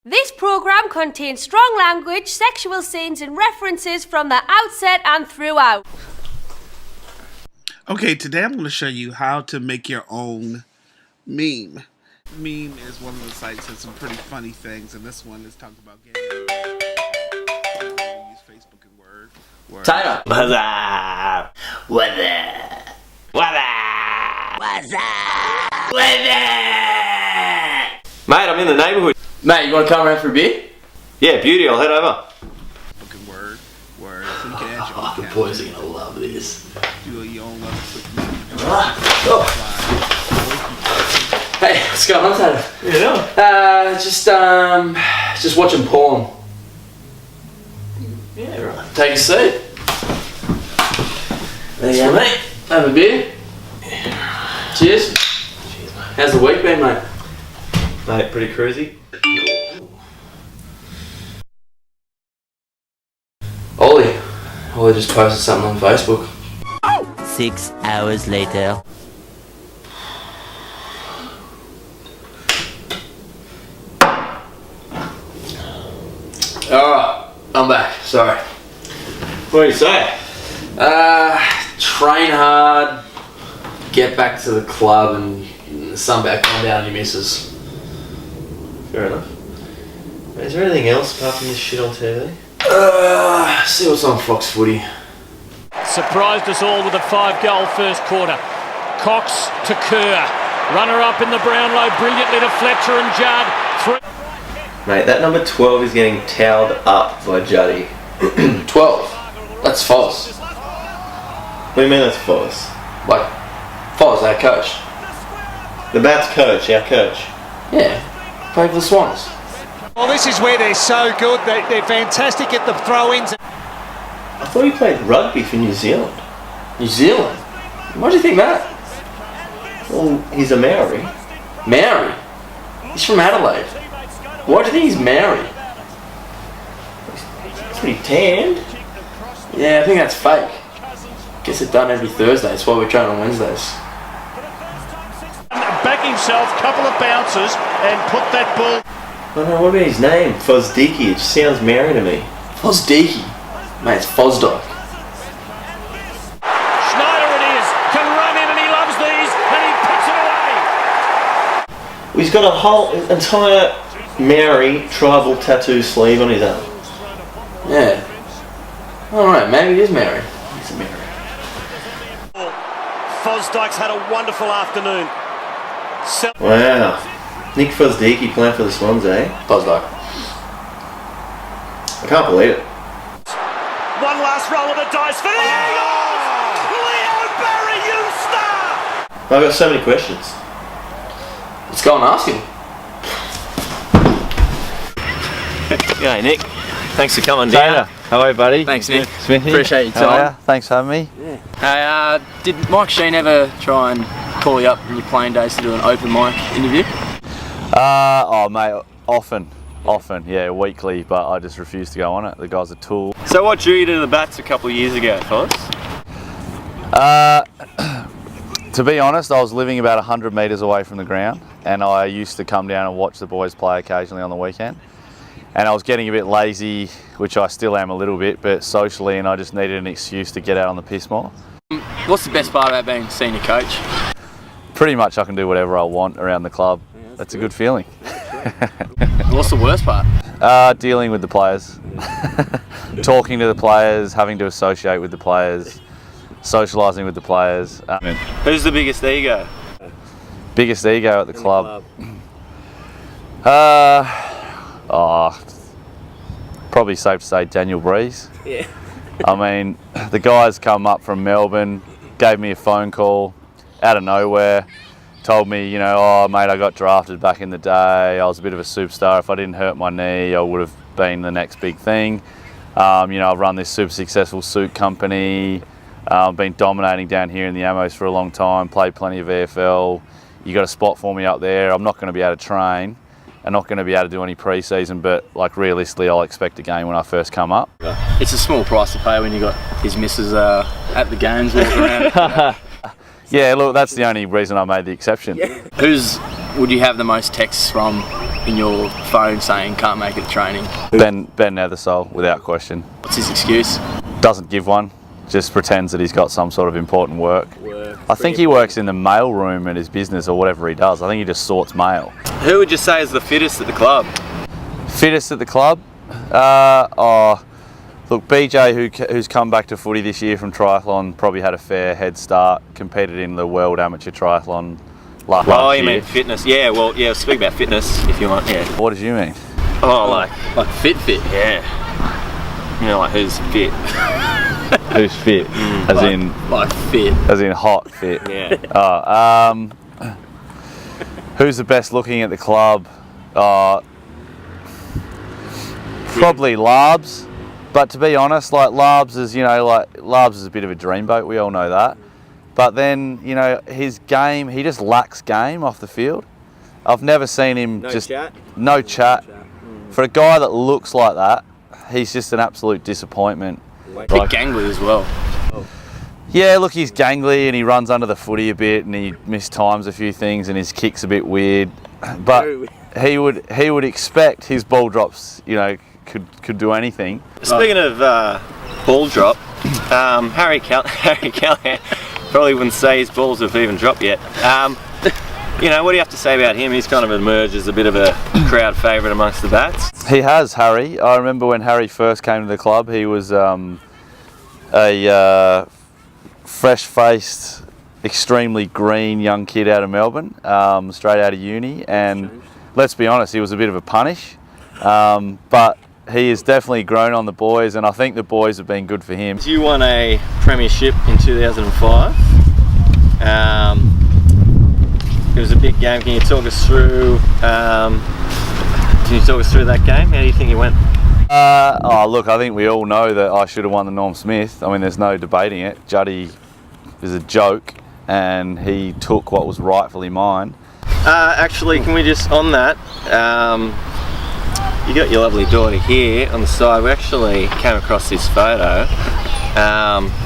This programme contains strong language, sexual scenes and references from the outset and throughout. Okay, today I'm going to show you how to make your own meme. Meme is one of the sites that has some pretty funny things, and this one is talking about getting use Facebook and Word. Taylor. What's up? What's up? What's up? What's up? What's up? Mate, I'm in the neighbourhood. Mate, you want to come around for a beer? Yeah, beauty, I'll head over. Facebook and Word, so you can add your own The boys are going to love this. do your own little quick meme. Hey, what's going on, Taylor? Yeah. Just watching porn. Yeah, right. Take a seat. There you go, mate. Have a beer. Cheers. Cheers, mate. How's the week been, mate? Mate, pretty cruisy. Ollie just posted something on Facebook. 6 hours later. Alright, I'm back. Sorry. What do you say? Train hard, get back to the club, and the sun back calm down on your missus. Fair enough. Mate, is there anything else apart from this shit on TV? See what's on Fox Footy. Surprised us all with a 5-goal first quarter. Cox to Kerr. Runner up in the Brownlow brilliantly to Fletcher and Judd. Mate, that number 12 is getting towed up by Juddy. 12. That's false. What do you mean that's false? Like, false, our coach. The Bats coach, our coach. Yeah, played for the Swans. Well, this is where they're so good. They're fantastic at the throw-ins. I thought he played rugby for New Zealand. New Zealand? Why do you think that? Well, he's a Maori. Maori? He's from Adelaide. Why do you think he's Maori? He's pretty tanned. Yeah, I think that's fake. Gets it done every Thursday, that's why we're training on Wednesdays. Back himself, couple of bounces, and put that ball. I don't know, what about his name? Fozdiki, it just sounds Maori to me. Fozdiki. Mate, it's Fosdyke. Schneider it is, can run in and he loves these, and he puts it away. He's got a whole entire Maori tribal tattoo sleeve on his arm. Yeah. Alright, maybe he is Maori. He's a Maori. Fosdyke's had a wonderful afternoon. Wow. Nick Fozdiki playing for the Swans, eh? Fosdyke. I can't believe it. One last roll of the dice for the Eagles! Leo Barry, you star! I've got so many questions. Let's go and ask him. G'day, Nick. Thanks for coming down. How are you, buddy? Thanks, Nick. Smithy. Appreciate your How are time. ya? Thanks for having me. Hey, did Mike Sheen ever try and call you up in your playing days to do an open mic interview? Oh, mate, often, yeah, weekly, but I just refuse to go on it. The guy's a tool. So what drew you to the Bats a couple of years ago, Foz? To be honest, I was living about 100 metres away from the ground, and I used to come down and watch the boys play occasionally on the weekend. And I was getting a bit lazy, which I still am a little bit, but socially, and I just needed an excuse to get out on the piss more. What's the best part about being senior coach? Pretty much I can do whatever I want around the club. That's a good feeling. What's the worst part? Dealing with the players. Talking to the players, having to associate with the players, socialising with the players. Who's the biggest ego? Biggest ego at the club? Probably safe to say Daniel Breeze. Yeah. I mean, the guys come up from Melbourne, gave me a phone call out of nowhere, told me, you know, oh mate, I got drafted back in the day, I was a bit of a superstar, if I didn't hurt my knee I would have been the next big thing. You know, I've run this super successful suit company, I've been dominating down here in the Amos for a long time, played plenty of AFL, you got a spot for me up there, I'm not going to be able to train, I'm not going to be able to do any pre-season, but like realistically I'll expect a game when I first come up. It's a small price to pay when you got his missus at the games walking around. Yeah, look, that's the only reason I made the exception. Who's would you have the most texts from in your phone saying can't make it to training? Ben Nethersole, without question. What's his excuse? Doesn't give one, just pretends that he's got some sort of important work. I think he works in the mail room at his business or whatever he does. I think he just sorts mail. Who would you say is the fittest at the club? Fittest at the club? Look, BJ, who's come back to footy this year from triathlon, probably had a fair head start, competed in the World Amateur Triathlon last year. Oh, you mean fitness? Yeah, well, yeah, speak about fitness if you want, yeah. What did you mean? Oh, like fit? Yeah. You know, like who's fit? Who's fit? As in fit. As in hot fit. Yeah. Who's the best looking at the club? Probably Larbs. But to be honest, like Larbs is a bit of a dreamboat. We all know that. But then, his game, he just lacks game off the field. I've never seen him no chat. For a guy that looks like that, he's just an absolute disappointment. Bit gangly as well. Yeah, look, he's gangly and he runs under the footy a bit and he mistimes a few things and his kick's a bit weird. But he would expect his ball drops, could do anything. Speaking of ball drop, Harry Callahan probably wouldn't say his balls have even dropped yet. What do you have to say about him? He's kind of emerged as a bit of a crowd favourite amongst the bats. He has, Harry. I remember when Harry first came to the club, he was a fresh-faced, extremely green young kid out of Melbourne, straight out of uni, and let's be honest, he was a bit of a punish, but he has definitely grown on the boys, and I think the boys have been good for him. You won a premiership in 2005. It was a big game. Can you talk us through that game? How do you think it went? Look, I think we all know that I should have won the Norm Smith. I mean, there's no debating it. Juddy is a joke, and he took what was rightfully mine. Actually, can we just, on that, you got your lovely daughter here on the side. We actually came across this photo.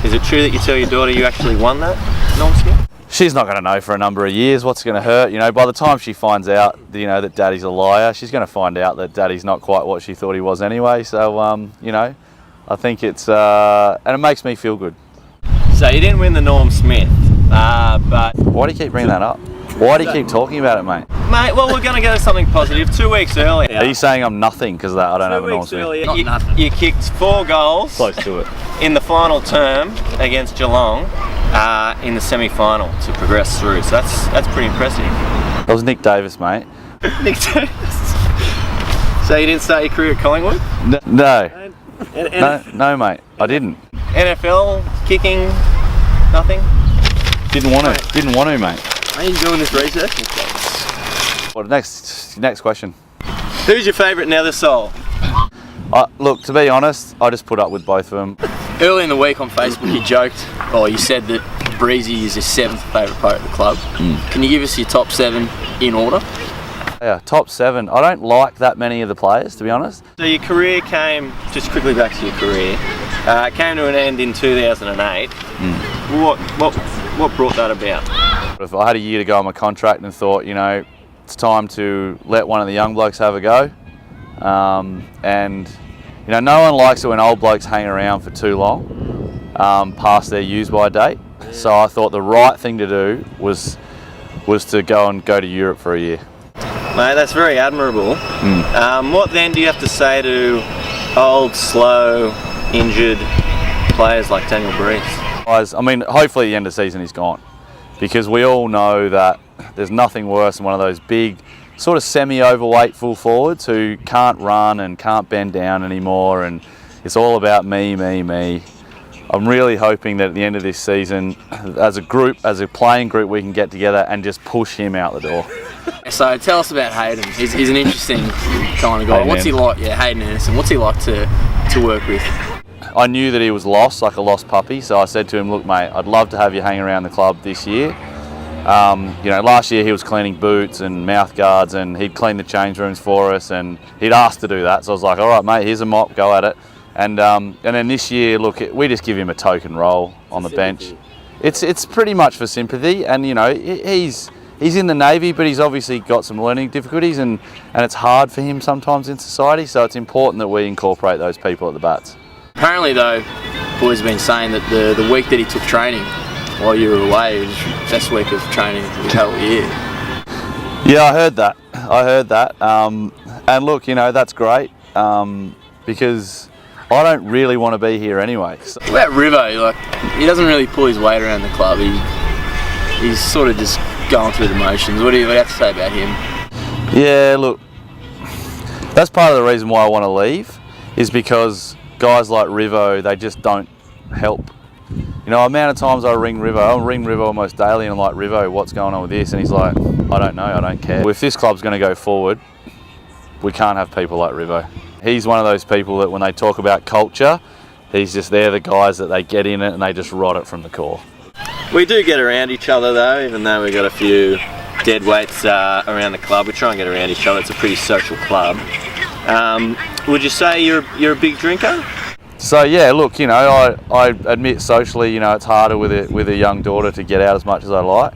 Is it true that you tell your daughter you actually won that Norm Smith? She's not going to know for a number of years. What's going to hurt? By the time she finds out, that Daddy's a liar, she's going to find out that Daddy's not quite what she thought he was anyway. So, I think it's, and it makes me feel good. So you didn't win the Norm Smith, but... Why do you keep bringing that up? Why do you keep talking about it, mate? Mate, well, we're going to go to something positive. 2 weeks earlier. Are you saying I'm nothing because of that? I don't have a Norm Smith. You kicked 4 goals. Close to it. In the final term against Geelong in the semi-final to progress through. So that's pretty impressive. That was Nick Davis, mate. Nick Davis. So you didn't start your career at Collingwood? No. No, mate. I didn't. NFL, kicking, nothing? Didn't want to, mate. Are you doing this research? Well, next question. Who's your favourite Nethersole? Look, to be honest, I just put up with both of them. Early in the week on Facebook you joked, you said that Breezy is your 7th favourite player at the club. Can you give us your top 7 in order? Yeah, top 7. I don't like that many of the players, to be honest. So your career came, just quickly back to your career, came to an end in 2008. What brought that about? If I had a year to go on my contract and thought, it's time to let one of the young blokes have a go. And no one likes it when old blokes hang around for too long, past their use-by date. So I thought the right thing to do was to go to Europe for a year. Mate, that's very admirable. What then do you have to say to old, slow, injured players like Daniel Breeze? I mean, hopefully at the end of the season he's gone, because we all know that there's nothing worse than one of those big, sort of semi-overweight full forwards who can't run and can't bend down anymore, and it's all about me. I'm really hoping that at the end of this season, as a group, as a playing group, we can get together and just push him out the door. So tell us about Hayden. He's an interesting kind of guy. What's he like? Yeah, Hayden Anderson. What's he like to work with? I knew that he was lost, like a lost puppy, so I said to him, look mate, I'd love to have you hang around the club this year. Last year he was cleaning boots and mouth guards, and he'd clean the change rooms for us, and he'd asked to do that. So I was like, all right mate, here's a mop, go at it. And then this year, look, we just give him a token role on the bench. It's pretty much for sympathy, and he's he's in the Navy, but he's obviously got some learning difficulties, and it's hard for him sometimes in society, so it's important that we incorporate those people at the bats. Apparently though, boys have been saying that the week that he took training while you were away was the best week of training we've had all year. Yeah, I heard that. And look, that's great, because I don't really want to be here anyway. So. What about Rivo? He doesn't really pull his weight around the club. He's sort of just going through the motions. What do you have to say about him? Yeah, look, that's part of the reason why I want to leave, is because guys like Rivo, they just don't help. The amount of times I ring Rivo almost daily, and I'm like, Rivo, what's going on with this? And he's like, I don't know, I don't care. If this club's going to go forward, we can't have people like Rivo. He's one of those people that when they talk about culture, they're the guys that they get in it and they just rot it from the core. We do get around each other though, even though we've got a few dead weights around the club. We try and get around each other. It's a pretty social club. Would you say you're a big drinker? So yeah, look, I admit socially, it's harder with a young daughter to get out as much as I like.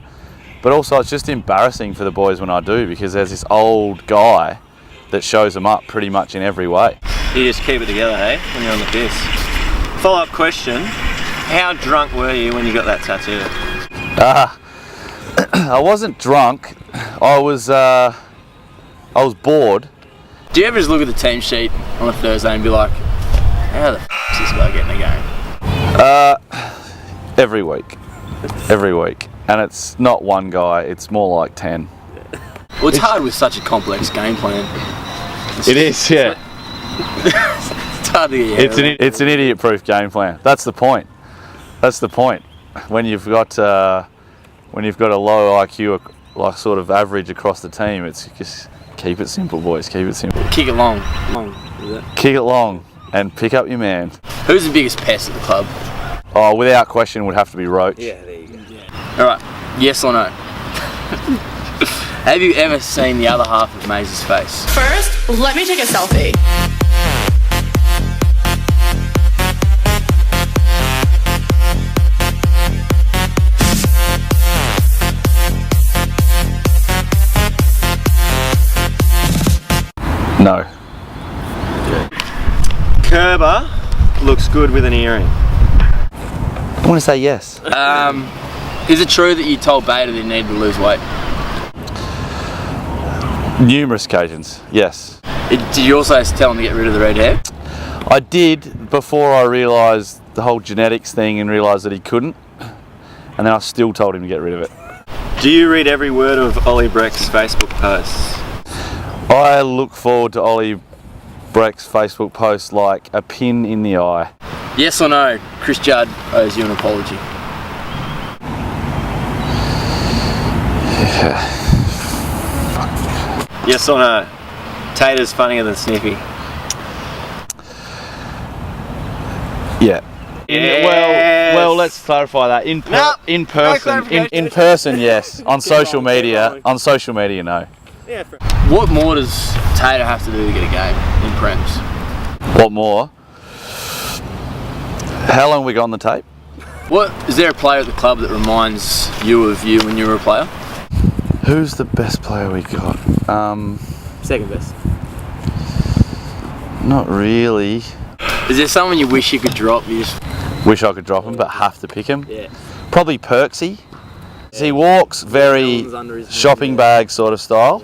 But also it's just embarrassing for the boys when I do, because there's this old guy that shows them up pretty much in every way. You just keep it together, hey, when you're on the piss. Follow-up question, how drunk were you when you got that tattoo? I wasn't drunk, I was bored. Do you ever just look at the team sheet on a Thursday and be like, how the f*** is this guy getting a game? Every week. And it's not one guy, it's more like 10. Well, it's hard with such a complex game plan. It is, yeah. It's hard to get your head around. It's an idiot-proof game plan. That's the point. When you've got a low IQ, like sort of average across the team, it's just keep it simple, boys. Keep it simple. Kick it long. Kick it long and pick up your man. Who's the biggest pest at the club? Oh, without question, would have to be Roach. Yeah, there you go. Yeah. All right. Yes or no? Have you ever seen the other half of Maze's face? First, let me take a selfie. No. Kerber looks good with an earring. I want to say yes. Is it true that you told Bader that he needed to lose weight? Numerous occasions, yes. Did you also tell him to get rid of the red hair? I did before I realised the whole genetics thing and realised that he couldn't. And then I still told him to get rid of it. Do you read every word of Ollie Breck's Facebook posts? I look forward to Ollie Breck's Facebook post like a pin in the eye. Yes or no, Chris Judd owes you an apology? Yes or no? Tater's funnier than Sniffy. Yeah. Yes. Well, let's clarify that. In person, yes. On social media, no. Yeah. What more does Tater have to do to get a game in Prems? What more? How long have we got on the tape? Is there a player at the club that reminds you of you when you were a player? Who's the best player we got? Second best. Not really. Is there someone you wish you could drop? You just Wish I could drop him, but have to pick him. Yeah. Probably Perksy. He walks very shopping bag sort of style,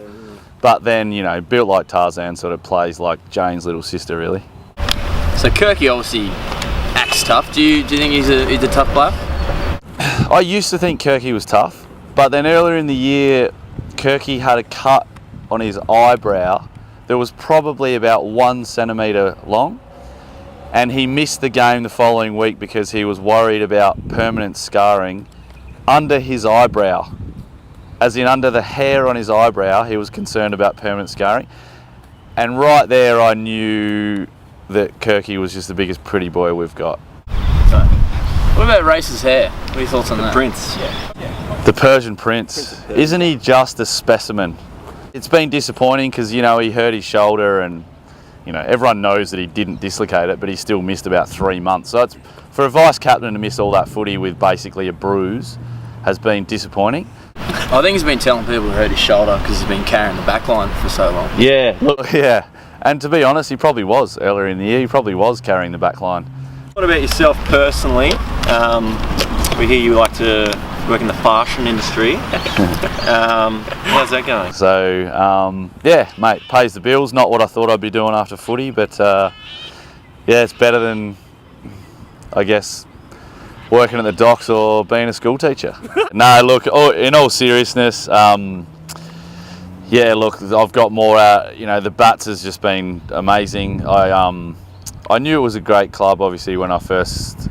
but then, built like Tarzan, sort of plays like Jane's little sister, really. So Kirky obviously acts tough. Do you think he's a tough player? I used to think Kirky was tough, but then earlier in the year, Kirky had a cut on his eyebrow that was probably about 1 centimetre long, and he missed the game the following week because he was worried about permanent scarring under his eyebrow. As in under the hair on his eyebrow, he was concerned about permanent scarring. And right there I knew that Kirky was just the biggest pretty boy we've got. What about Race's hair? What are your thoughts on that? Prince. Yeah. The Persian Prince. Isn't he just a specimen? It's been disappointing because, he hurt his shoulder and, everyone knows that he didn't dislocate it, but he still missed about 3 months. So it's, for a vice captain to miss all that footy with basically a bruise has been disappointing. I think he's been telling people to hurt his shoulder because he's been carrying the back line for so long. Yeah, look, yeah. And to be honest, he probably was earlier in the year. He probably was carrying the back line. What about yourself personally? We hear you like to work in the fashion industry. How's that going? So, yeah, mate, pays the bills. Not what I thought I'd be doing after footy, but yeah, it's better than, I guess, working at the docks or being a school teacher. No, look, in all seriousness, yeah, look, I've got more out. You know, the Bats has just been amazing. I knew it was a great club, obviously, when I first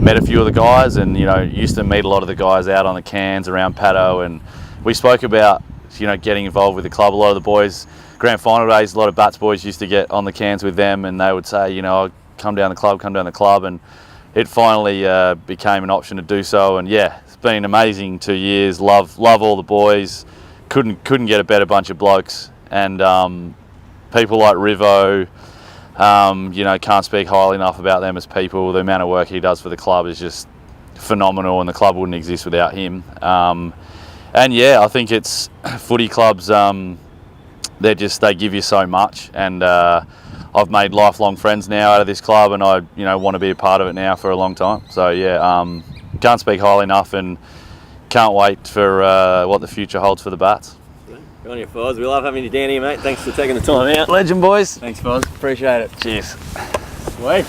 met a few of the guys, and you know, used to meet a lot of the guys out on the cans around Paddo, and we spoke about, you know, getting involved with the club. A lot of the boys, grand final days, a lot of Bats boys used to get on the cans with them, and they would say, you know, come down the club, and it finally became an option to do so. And yeah, it's been amazing 2 years. Love all the boys. Couldn't get a better bunch of blokes, and people like Rivo. You know, can't speak highly enough about them as people. The amount of work he does for the club is just phenomenal, and the club wouldn't exist without him. And yeah, I think it's footy clubs. They give you so much, and I've made lifelong friends now out of this club, and I want to be a part of it now for a long time. So yeah, can't speak highly enough, and can't wait for what the future holds for the Bats. Good on you, Foz. We love having you down here, mate. Thanks for taking the time out. Legend, boys. Thanks, Foz. Appreciate it. Cheers. Sweet.